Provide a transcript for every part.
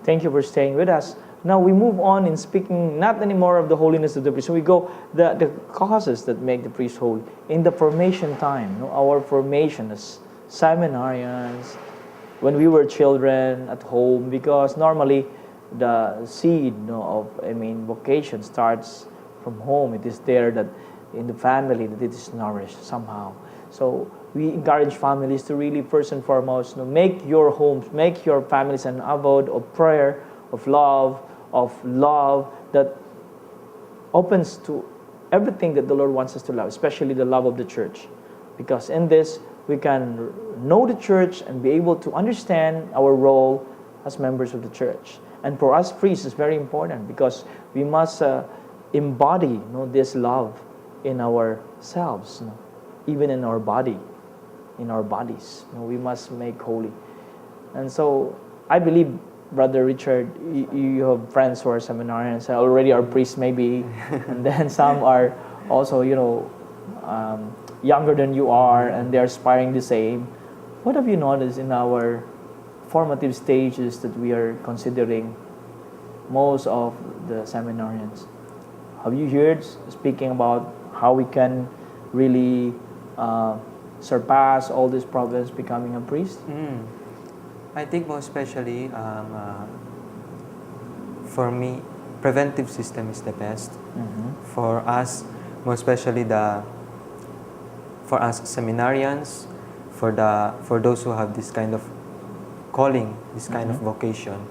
Thank you for staying with us. Now we move on in speaking not anymore of the holiness of the priest. So we go the causes that make the priest holy. In the formation time, our formation as seminarians, when we were children at home, because normally the seed vocation starts from home. It is there that in the family that it is nourished somehow. So we encourage families to really first and foremost make your homes, make your families an abode of prayer, of love that opens to everything that the Lord wants us to love, especially the love of the church. Because in this, we can know the church and be able to understand our role as members of the church. And for us priests, it's very important because we must embody this love in ourselves, even in our body, in our bodies. We must make holy. And so I believe, Brother Richard, you have friends who are seminarians, already are priests maybe, and then some are also, younger than you are, and they're aspiring the same. What have you noticed in our formative stages that we are considering most of the seminarians? Have you heard speaking about how we can really surpass all these problems becoming a priest? I think most especially for me, preventive system is the best. For us, most especially for us seminarians, for those who have this kind of calling, this kind of vocation,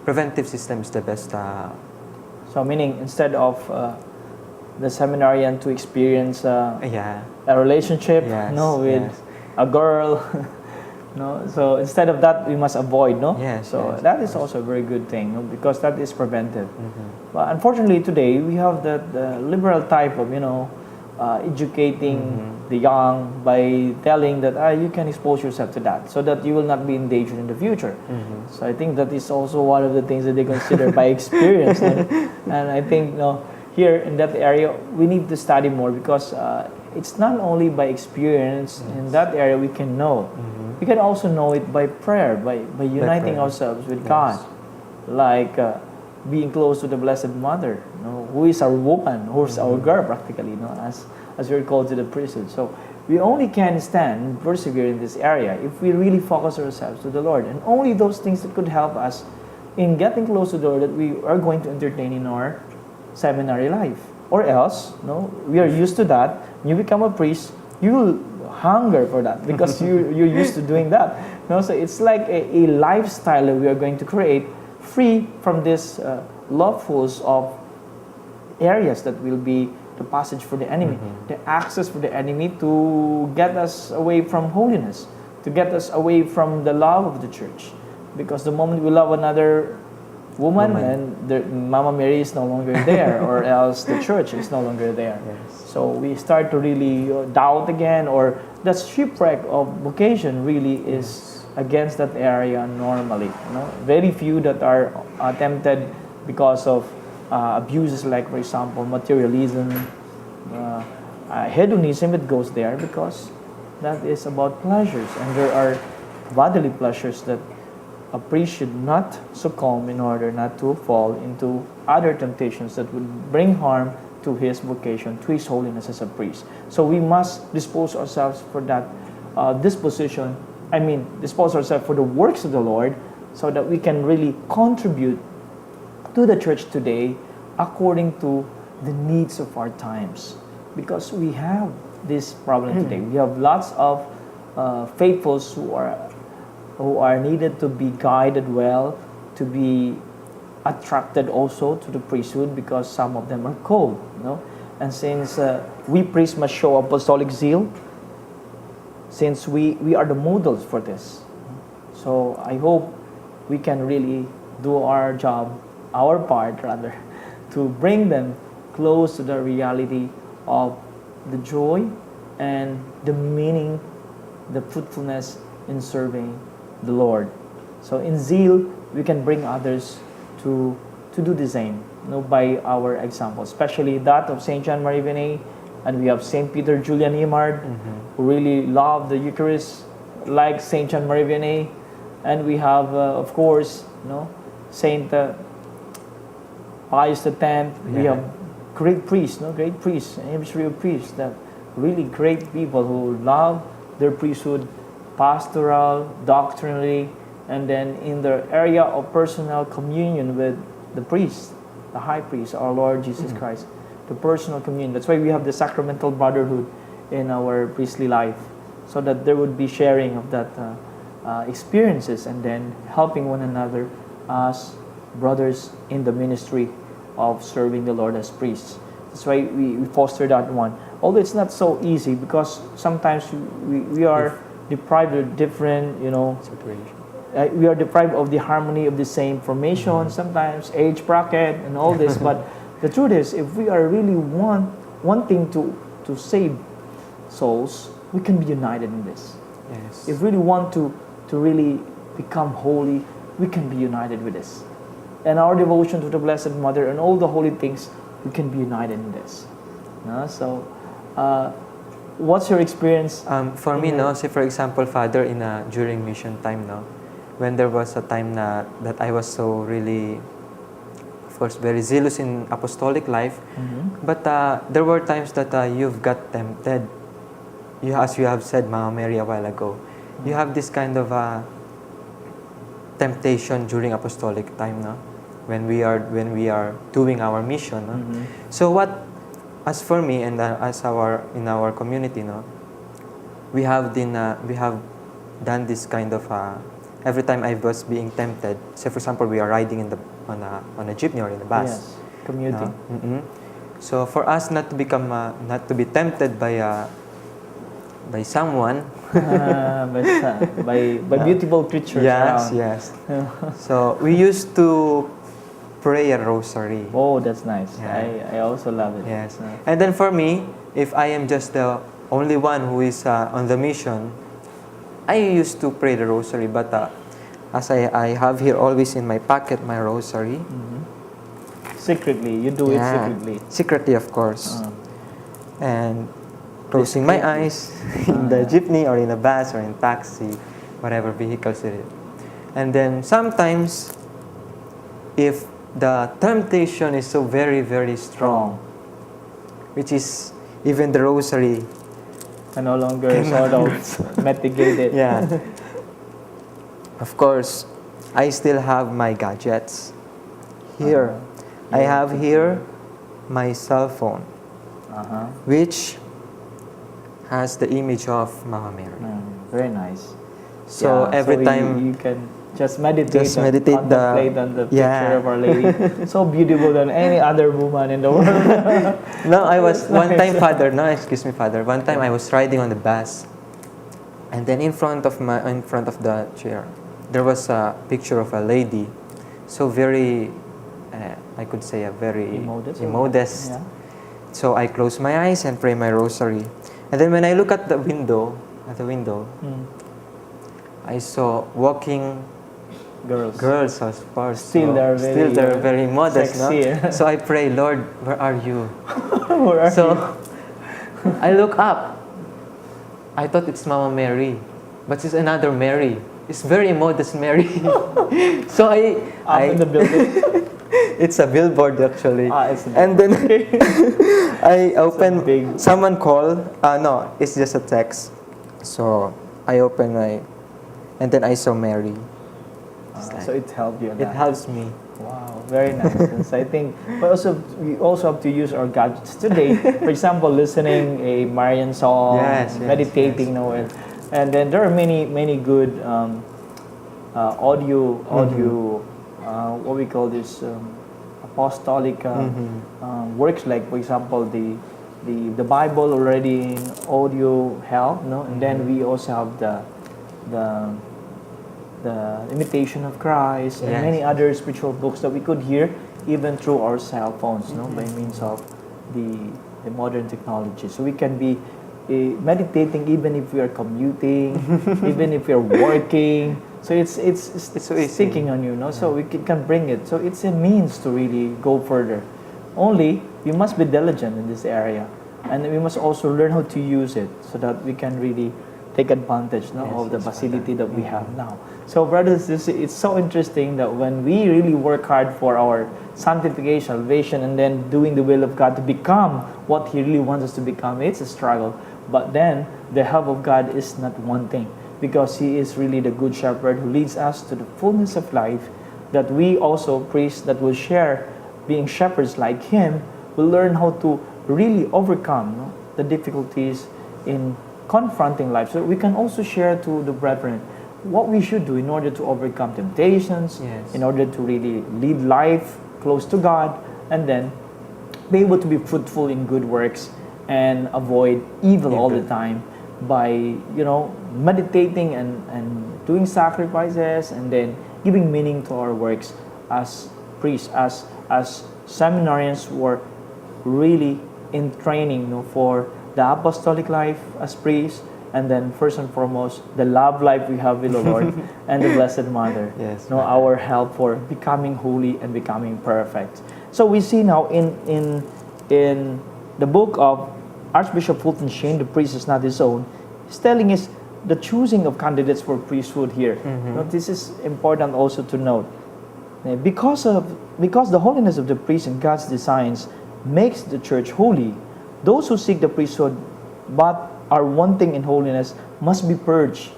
preventive system is the best. So meaning instead of the seminarian to experience a relationship with a girl, so instead of that we must avoid, that is also a very good thing, because that is preventive. But unfortunately today we have the liberal type of educating the young by telling that you can expose yourself to that so that you will not be in danger in the future. So I think that is also one of the things that they consider by experience. And I think here in that area we need to study more, because it's not only by experience in that area we can know. We can also know it by prayer, by uniting ourselves with God, like being close to the Blessed Mother, who is our woman, who is our girl practically, as we're called to the priesthood. So we only can stand and persevere in this area if we really focus ourselves to the Lord, and only those things that could help us in getting close to the Lord that we are going to entertain in our seminary life. Or else, we are used to that. When you become a priest, you will hunger for that because you're used to doing that. So it's like a lifestyle that we are going to create, free from this lovefuls of areas that will be the passage for the enemy, the access for the enemy to get us away from holiness, to get us away from the love of the church. Because the moment we love another woman, and Mama Mary is no longer there, or else the church is no longer there. So we start to really doubt again, or the shipwreck of vocation really is against that area normally. Very few that are tempted because of abuses, like for example materialism, hedonism. It goes there because that is about pleasures, and there are bodily pleasures that a priest should not succumb in order not to fall into other temptations that would bring harm to his vocation, to his holiness as a priest. So we must dispose ourselves for that dispose ourselves for the works of the Lord, so that we can really contribute to the church today according to the needs of our times. Because we have this problem today. We have lots of faithfuls who are needed to be guided well, to be attracted also to the priesthood, because some of them are cold. And since we priests must show apostolic zeal, since we are the models for this. So I hope we can really do our job, our part rather, to bring them close to the reality of the joy and the meaning, the fruitfulness in serving the Lord. So in zeal, we can bring others to do the same, by our example, especially that of Saint John Marie Vianney, and we have Saint Peter Julian Imard, who really loved the Eucharist like Saint John Marie Vianney. And we have, of course, Saint Pius X. We Yeah. have great priests, great priests, epistropheral priests, that really great people who love their priesthood, pastoral, doctrinally, and then in the area of personal communion with the priest, the high priest, our Lord Jesus Christ, the personal communion. That's why we have the sacramental brotherhood in our priestly life, so that there would be sharing of that experiences, and then helping one another as brothers in the ministry of serving the Lord as priests. That's why we foster that one. Although it's not so easy, because sometimes we are deprived of different, Situation. we are deprived of the harmony of the same formation, sometimes age bracket and all this. But the truth is, if we are really wanting to save souls, we can be united in this. Yes. If we really want to really become holy, we can be united with this. And our devotion to the Blessed Mother and all the holy things, we can be united in this. So, what's your experience? For me, say for example, Father, during mission time, when there was a time that I was so really, of course, very zealous in apostolic life, but there were times that you've got tempted. As you have said, Mama Mary, a while ago, you have this kind of temptation during apostolic time, when we are doing our mission. So what, as for me and as in our community, we have done this kind of every time I was being tempted. Say for example, we are riding on a jeepney or in a bus. Yes, commuting. So for us not to be tempted by someone, by beautiful creatures around. Yes. So we used to pray a rosary. Oh, that's nice. Yeah. I also love it. Yes. And then for me, if I am just the only one who is on the mission, I used to pray the rosary. But as I have here always in my pocket my rosary. Secretly, you do it secretly. Secretly, of course. And closing my eyes in the jeepney or in a bus or in taxi, whatever vehicles it is. And then sometimes, if the temptation is so very, very strong, which is even the rosary can no longer sort of mitigate it. Yeah. Of course, I still have my gadgets here. I have here my cell phone, which has the image of Mama Mary. Very nice. So every time you can just meditate, contemplate on the picture of Our Lady. So beautiful than any other woman in the world. No, I was one time, Father. No, excuse me, Father. One time I was riding on the bus, and then in front of the chair, there was a picture of a lady, so very, I could say a very immodest. Yeah. So I close my eyes and pray my rosary, and then when I look at the window, I saw walking girls, of course. Still they're very modest, sexy. no? So I pray, Lord, where are you? Where are So you? I look up. I thought it's Mama Mary, but it's another Mary. It's very modest Mary. So Up in the building. it's a billboard actually. It's a and then I open. big- Someone called. No, it's just a text. So I open and then I saw Mary. So it helped you. It helps me. Wow, very nice. And so I think, but we also have to use our gadgets today. For example, listening a Marian song, meditating, and then there are many good audio. What we call this apostolic works, like for example the Bible already in audio help, and then we also have the Imitation of Christ and many other spiritual books that we could hear even through our cell phones, by means of the modern technology. So we can be meditating even if we are commuting, even if we are working. So it's so easy. sticking on you, So we can bring it. So it's a means to really go further. Only we must be diligent in this area, and we must also learn how to use it so that we can really take advantage no, Yes, of the yes, facility Father. that we have now. So brothers, it's so interesting that when we really work hard for our sanctification, salvation, and then doing the will of God to become what He really wants us to become, it's a struggle. But then the help of God is not one thing, because He is really the good shepherd who leads us to the fullness of life, that we also, priests that will share being shepherds like Him, will learn how to really overcome no, the difficulties in confronting life. So we can also share to the brethren what we should do in order to overcome temptations, Yes. in order to really lead life close to God, and then be able to be fruitful in good works and avoid evil all the time by meditating and doing sacrifices, and then giving meaning to our works as priests, as seminarians who are really in training for the apostolic life as priests, and then first and foremost the love life we have with the Lord and the Blessed Mother. Yes, Our help for becoming holy and becoming perfect. So we see now in the book of Archbishop Fulton Sheen, The Priest is Not His Own, he's telling us the choosing of candidates for priesthood here. This is important also to note. Because the holiness of the priest and God's designs makes the church holy, those who seek the priesthood but are wanting in holiness must be purged.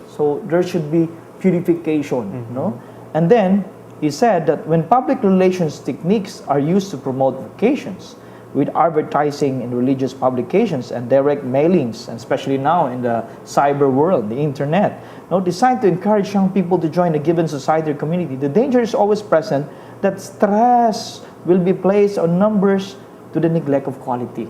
So there should be purification. And then he said that when public relations techniques are used to promote vocations, with advertising in religious publications and direct mailings, and especially now in the cyber world, the internet, designed to encourage young people to join a given society or community, the danger is always present that stress will be placed on numbers to the neglect of quality.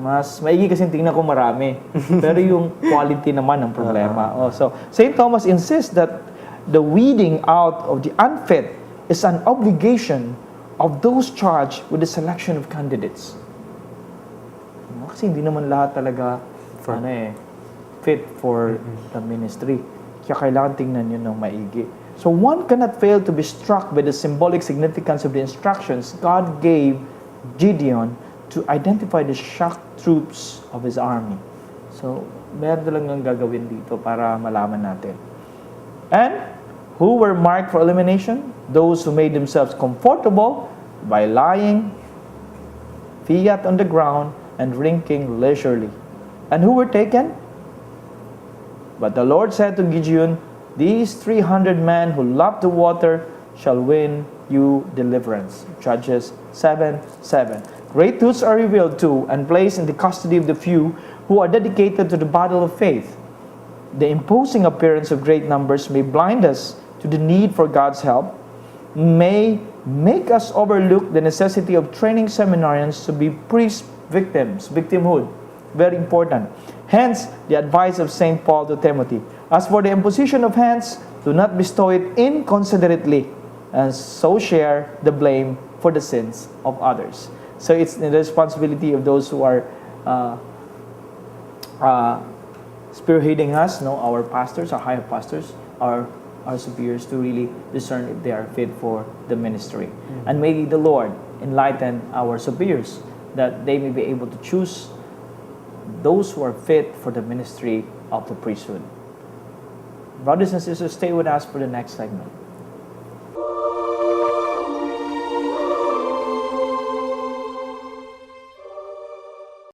Mas maigi kasi tingnan ko marami, pero yung quality naman ang problema. So St. Thomas insists that the weeding out of the unfit is an obligation of those charged with the selection of candidates. Kasi hindi naman lahat talaga fit for the ministry. Kaya kailangan tingnan yun ng maigi. So one cannot fail to be struck by the symbolic significance of the instructions God gave Gideon to identify the shock troops of his army. So meron talagang gagawin dito para malaman natin. And who were marked for elimination? Those who made themselves comfortable by lying fiat on the ground and drinking leisurely. And who were taken? But the Lord said to Gideon, these 300 men who love the water shall win you deliverance. Judges 7:7. Great truths are revealed to and placed in the custody of the few who are dedicated to the battle of faith. The imposing appearance of great numbers may blind us to the need for God's help, may make us overlook the necessity of training seminarians to be priest victims, victimhood, very important. Hence, the advice of St. Paul to Timothy, as for the imposition of hands, do not bestow it inconsiderately, and so share the blame for the sins of others. So it's the responsibility of those who are spearheading us, our pastors, our higher pastors, our superiors, to really discern if they are fit for the ministry. And may the Lord enlighten our superiors that they may be able to choose those who are fit for the ministry of the priesthood. Brothers and sisters, stay with us for the next segment.